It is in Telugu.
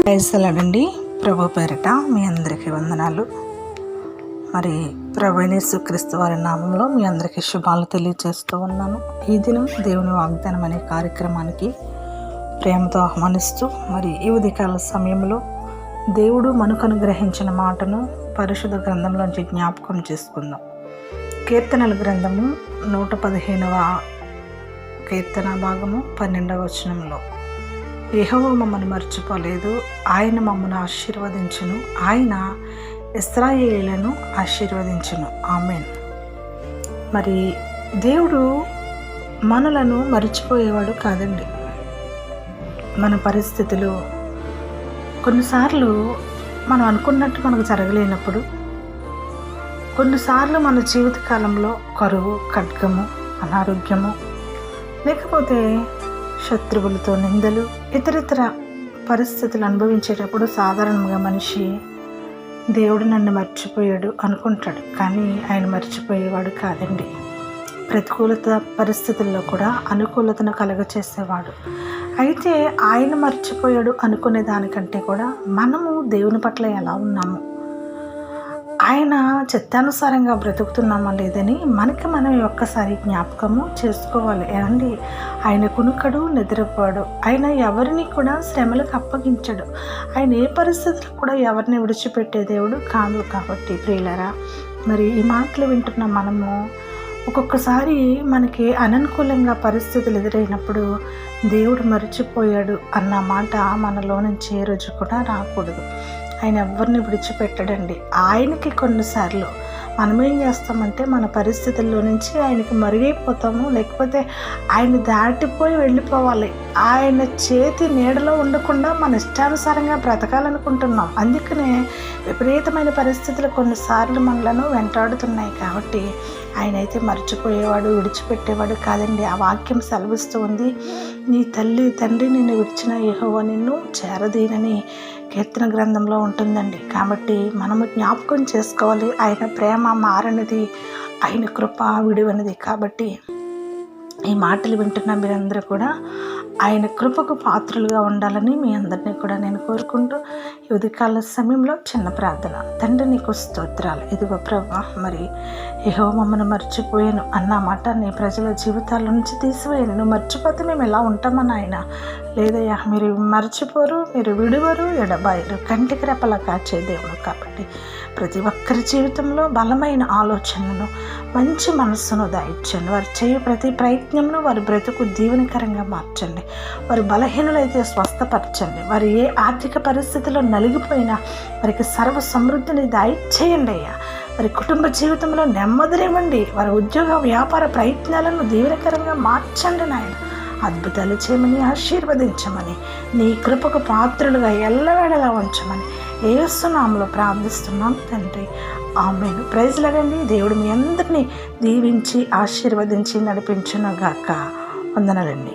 ప్రైజ్లాడండి. ప్రభు పేరిట మీ అందరికీ వందనాలు. మరి ప్రభు యేసుక్రీస్తు వారి నామంలో మీ అందరికీ శుభాలు తెలియజేస్తూ ఉన్నాను. ఈ దినం దేవుని వాగ్దానం అనే కార్యక్రమానికి ప్రేమతో ఆహ్వానిస్తూ, మరి ఈ ఉదయకాల సమయంలో దేవుడు మనకు అనుగ్రహించిన మాటను పరిశుద్ధ గ్రంథంలోంచి జ్ఞాపకం చేసుకుందాం. కీర్తనల గ్రంథము 115వ కీర్తన భాగము 12వ వచనంలో, యెహోవా మమ్మల్ని మర్చిపోలేదు, ఆయన మమ్మల్ని ఆశీర్వదించును, ఆయన ఇశ్రాయేలీయులను ఆశీర్వదించును. ఆమేన్. మరి దేవుడు మనలను మర్చిపోయేవాడు కాదండి. మన పరిస్థితులు కొన్నిసార్లు మనం అనుకున్నట్టు మనకు జరగలేనప్పుడు, కొన్నిసార్లు మన జీవితకాలంలో కరువు, ఖడ్గము, అనారోగ్యము, లేకపోతే శత్రువులతో నిందలు, ఇతరితర పరిస్థితులు అనుభవించేటప్పుడు సాధారణంగా మనిషి దేవుడు నన్ను మర్చిపోయాడు అనుకుంటాడు. కానీ ఆయన మర్చిపోయేవాడు కాదండి. ప్రతికూలత పరిస్థితుల్లో కూడా అనుకూలతను కలగచేసేవాడు. అయితే ఆయన మర్చిపోయాడు అనుకునే దానికంటే కూడా మనము దేవుని పట్ల ఎలా ఉన్నాము, ఆయన చిత్తానుసారంగా బ్రతుకుతున్నామా లేదని మనకి మనం ఒక్కసారి జ్ఞాపకము చేసుకోవాలి. ఏమండి, ఆయన కునుకడు, నిద్రపోడు. ఆయన ఎవరిని కూడా శ్రమలకు అప్పగించడు. ఆయన ఏ పరిస్థితులు కూడా ఎవరిని విడిచిపెట్టే దేవుడు కాదు. కాబట్టి ప్రియులారా, మరి ఈ మాటలు వింటున్న మనము ఒక్కొక్కసారి మనకి అననుకూలంగా పరిస్థితులు ఎదురైనప్పుడు దేవుడు మర్చిపోయాడు అన్న మాట మనలో నుంచి ఏ రోజు కూడా రాకూడదు. ఆయన ఎవరిని విడిచిపెట్టడండి. ఆయనకి కొన్నిసార్లు మనం ఏం చేస్తామంటే మన పరిస్థితుల్లో నుంచి ఆయనకి మరుగైపోతాము, లేకపోతే ఆయన దాటిపోయి వెళ్ళిపోవాలి. ఆయన చేతి నీడలో ఉండకుండా మన ఇష్టానుసారంగా బ్రతకాలనుకుంటున్నాం. అందుకనే విపరీతమైన పరిస్థితులు కొన్నిసార్లు మనలను వెంటాడుతున్నాయి. కాబట్టి ఆయన అయితే మర్చిపోయేవాడు, విడిచిపెట్టేవాడు కాదండి. ఆ వాక్యం సెలవిస్తూ ఉంది, నీ తల్లి తండ్రి నిన్ను విడిచిన యెహోవా నిన్ను చేరదీనని కీర్తన గ్రంథంలో ఉంటుందండి. కాబట్టి మనము జ్ఞాపకం చేసుకోవాలి, ఆయన ప్రేమ మారనిది, ఆయన కృప విడివనిది. కాబట్టి ఈ మాటలు వింటున్న మీరందరూ కూడా ఆయన కృపకు పాత్రలుగా ఉండాలని మీ అందరినీ కూడా నేను కోరుకుంటూ, ఈ ఉదయకాల సమయంలో చిన్న ప్రార్థన. తండ్రి నీకు స్తోత్రాలు. ఇదిగో ప్రభా, మరి యెహోవా మమ్మల్ని మర్చిపోయాను అన్న మాట నీ ప్రజల జీవితాల నుంచి తీసివేయాను. నువ్వు మర్చిపోతే మేము ఎలా ఉంటామని ఆయన లేదయ్యా, మీరు మర్చిపోరు, మీరు విడువరు, ఎడబాయరు, కంటికి రెప్పలా కాచే దేవుడు. కాబట్టి ప్రతి ఒక్కరి జీవితంలో బలమైన ఆలోచనలను, మంచి మనస్సును దాయించండి. వారు చేయు ప్రతి ప్రయత్నంలో వారి బ్రతుకు దీవెనకరంగా మార్చండి. వారి బలహీనులైతే స్వస్థపరచండి. వారు ఏ ఆర్థిక పరిస్థితిలో నలిగిపోయినా వారికి సర్వ సమృద్ధిని దాయిచ్చేయండి అయ్యా. వారి కుటుంబ జీవితంలో నెమ్మదినివ్వండి. వారి ఉద్యోగ వ్యాపార ప్రయత్నాలను దీవెనకరంగా మార్చండి నాయన. అద్భుతాలు చేయమని, ఆశీర్వదించమని, నీ కృపకు పాత్రలుగా ఎల్లవేళలా ఉంచమని యేసు నామములో ప్రార్థిస్తున్నాం తండ్రి. ఆమేన్. Praise Lord. దేవుడు మీ అందరినీ దీవించి ఆశీర్వదించి నడిపించును గాక. వందనాలండి.